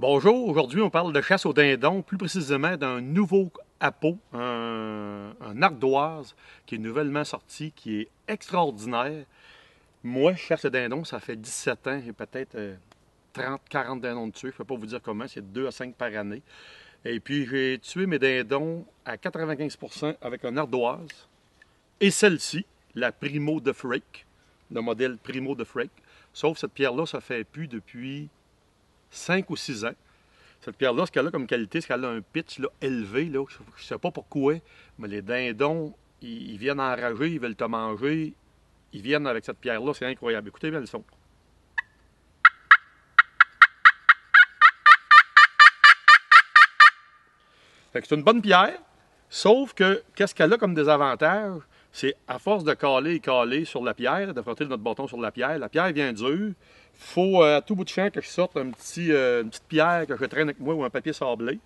Bonjour, aujourd'hui on parle de chasse au dindon, plus précisément d'un nouveau appôt, un ardoise qui est nouvellement sorti, qui est extraordinaire. Moi, je chasse le dindon, ça fait 17 ans, j'ai peut-être 30-40 dindons de tuer, je ne peux pas vous dire comment, c'est 2 à 5 par année. Et puis j'ai tué mes dindons à 95% avec un ardoise. Et celle-ci, la Primo de Frake, le modèle Primo de Frake. Sauf cette pierre-là, ça fait plus depuis 5 ou 6 ans. Cette pierre-là, ce qu'elle a comme qualité, c'est qu'elle a un pitch là, élevé. Là. Je ne sais pas pourquoi, mais les dindons, ils viennent enrager, ils veulent te manger. Ils viennent avec cette pierre-là, c'est incroyable. Écoutez bien le son. Fait que c'est une bonne pierre, sauf que qu'est-ce qu'elle a comme désavantage? C'est à force de caler et caler sur la pierre, de frotter notre bâton sur la pierre vient dure. Il faut à tout bout de champ que je sorte une petite pierre que je traîne avec moi ou un papier sablé,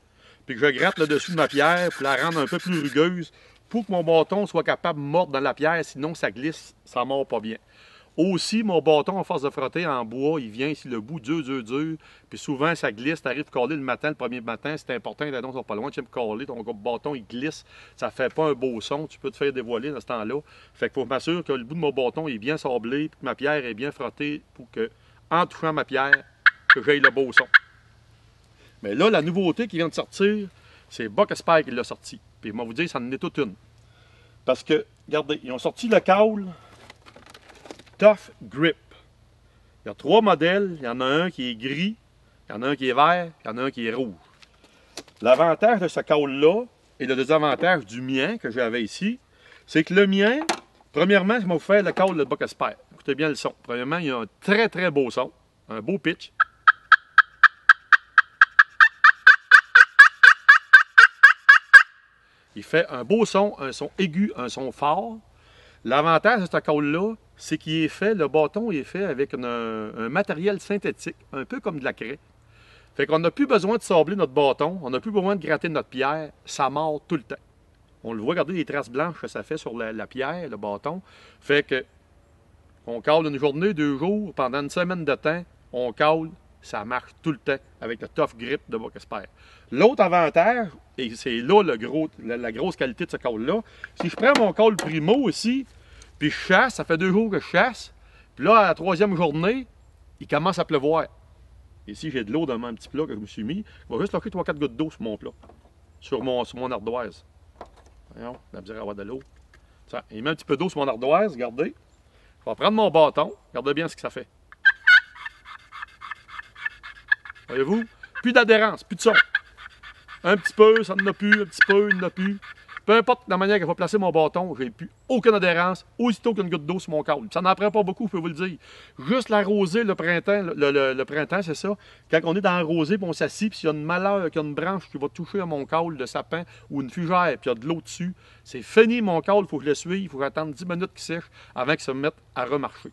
puis que je gratte le dessus de ma pierre pour la rendre un peu plus rugueuse pour que mon bâton soit capable de mordre dans la pierre, sinon ça glisse, ça mord pas bien. Aussi, mon bâton, à force de frotter en bois, il vient ici le bout dur, puis souvent ça glisse, tu arrives à caler le matin, le premier matin, c'est important, les dindons sont pas loin, tu aimes caler, ton bâton il glisse, ça fait pas un beau son, tu peux te faire dévoiler dans ce temps-là. Fait qu'il faut m'assurer que le bout de mon bâton est bien sablé, puis que ma pierre est bien frottée pour que, en touchant ma pierre, que j'aille le beau son. Mais là, la nouveauté qui vient de sortir, c'est Buck Spire qui l'a sorti. Puis moi vous dire, ça en est toute une. Parce que, regardez, ils ont sorti le caule Tough Grip. Il y a 3 modèles. Il y en a un qui est gris, il y en a un qui est vert, il y en a un qui est rouge. L'avantage de ce caule-là et le désavantage du mien que j'avais ici, c'est que le mien, premièrement, je m'ai offert le caule de Buck Spire. Écoutez bien le son. Premièrement, il y a un très beau son, un beau pitch. Il fait un beau son, un son aigu, un son fort. L'avantage de ce caule-là, c'est qu'il est fait, le bâton est fait avec un matériel synthétique, un peu comme de la craie. Fait qu'on n'a plus besoin de sabler notre bâton, on n'a plus besoin de gratter notre pierre, ça mord tout le temps. On le voit, regardez les traces blanches que ça fait sur la pierre, le bâton. Fait que, on cale une journée, 2 jours, pendant une semaine de temps, on cale, ça marche tout le temps avec le Tough Grip de Buck Spire. L'autre avantage, et c'est là la grosse qualité de ce caule-là, si je prends mon caule Primo ici, puis je chasse, ça fait 2 jours que je chasse, puis là, à la 3e journée, il commence à pleuvoir. Ici, j'ai de l'eau dans mon petit plat que je me suis mis. Je vais juste lâcher 3-4 gouttes d'eau sur mon plat, sur mon ardoise. Voyons, la misère à avoir de l'eau. Il met un petit peu d'eau sur mon ardoise, regardez. Je vais prendre mon bâton, regardez bien ce que ça fait. Voyez-vous? Plus d'adhérence, plus de son. Un petit peu, ça n'en a plus, un petit peu, il n'en a plus. Peu importe la manière qu'il va placer mon bâton, j'ai plus aucune adhérence, aussitôt qu'une goutte d'eau sur mon câble. Ça n'en prend pas beaucoup, je peux vous le dire. Juste l'arroser le printemps, le printemps, c'est ça. Quand on est dans l'arrosé, puis on s'assit, puis s'il y a une malheur, qu'il y a une branche qui va toucher à mon câble de sapin ou une fugère, puis il y a de l'eau dessus, c'est fini mon câble, il faut que je le suive, il faut attendre 10 minutes qu'il sèche avant qu'il se mette à remarcher.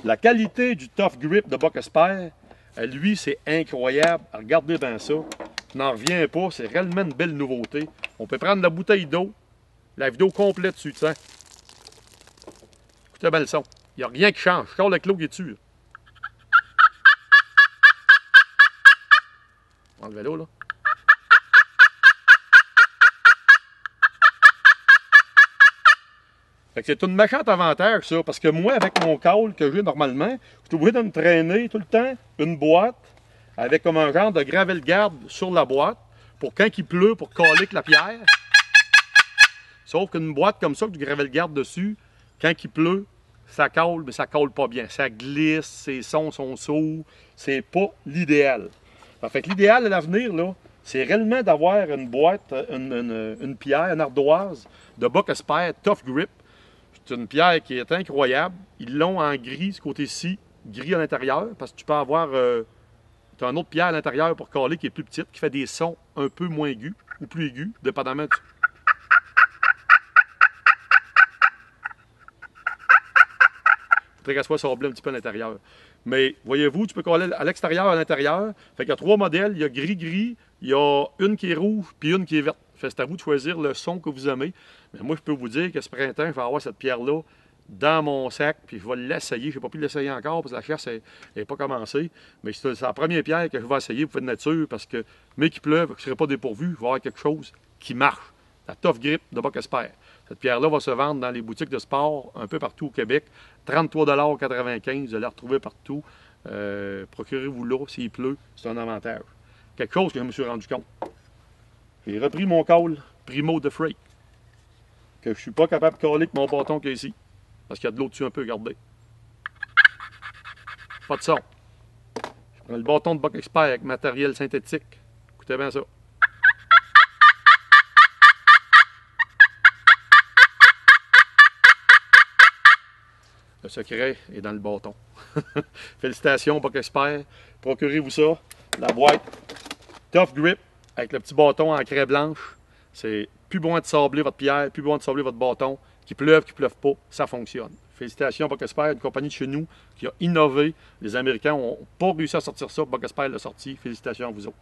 La qualité du Tough Grip de Buck Spire, lui, c'est incroyable. Regardez bien ça. Je n'en reviens pas. C'est réellement une belle nouveauté. On peut prendre la bouteille d'eau, la vidéo complète dessus, tu sais. Écoutez bien le son. Il n'y a rien qui change. Je sors le clos qui est dessus. Enlevez l'eau, là. C'est une méchante avantage, ça, parce que moi, avec mon caule que j'ai normalement, je suis obligé de me traîner tout le temps une boîte avec comme un genre de gravel garde sur la boîte pour quand il pleut, pour caler avec la pierre. Sauf qu'une boîte comme ça, avec du gravel garde dessus, quand il pleut, ça cale, mais ça cale pas bien. Ça glisse, ses sons sont sourds, c'est pas l'idéal. Fait que l'idéal à l'avenir, là, c'est réellement d'avoir une boîte, une pierre, une ardoise de Buck Spire Tough Grip. C'est une pierre qui est incroyable. Ils l'ont en gris, ce côté-ci, gris à l'intérieur, parce que tu peux avoir tu as une autre pierre à l'intérieur pour caler qui est plus petite, qui fait des sons un peu moins aigus, ou plus aigus, dépendamment du... Il faudrait qu'elle soit sablée un petit peu à l'intérieur. Mais voyez-vous, tu peux caler à l'extérieur, à l'intérieur. Fait qu'il y a 3 modèles. Il y a gris-gris, il y a une qui est rouge, puis une qui est verte. Fait que c'est à vous de choisir le son que vous aimez. Mais moi, je peux vous dire que ce printemps, je vais avoir cette pierre-là dans mon sac, puis je vais l'essayer. Je n'ai pas pu l'essayer encore parce que la chasse n'est pas commencée. Mais c'est la première pierre que je vais essayer pour faire de nature parce que, mais qu'il pleuve, que je ne serai pas dépourvu, je vais avoir quelque chose qui marche. La Tough Grip de Boc Esper. Cette pierre-là va se vendre dans les boutiques de sport un peu partout au Québec. 33,95 $. Vous allez la retrouver partout. Procurez-vous là s'il pleut. C'est un avantage. Quelque chose que je me suis rendu compte. J'ai repris mon call Primo de Freight. Que je ne suis pas capable de caler avec mon bâton qui est ici. Parce qu'il y a de l'eau dessus un peu, regardez. Pas de son. Je prends le bâton de Boc Expert avec matériel synthétique. Écoutez bien ça. Le secret est dans le bâton. Félicitations, Boc Expert. Procurez-vous ça. La boîte Tough Grip avec le petit bâton en craie blanche. C'est plus bon de sabler votre pierre, plus bon de sabler votre bâton. Qu'il pleuve pas, ça fonctionne. Félicitations, Boc Expert, une compagnie de chez nous qui a innové. Les Américains n'ont pas réussi à sortir ça. Boc Expert l'a sorti. Félicitations à vous autres.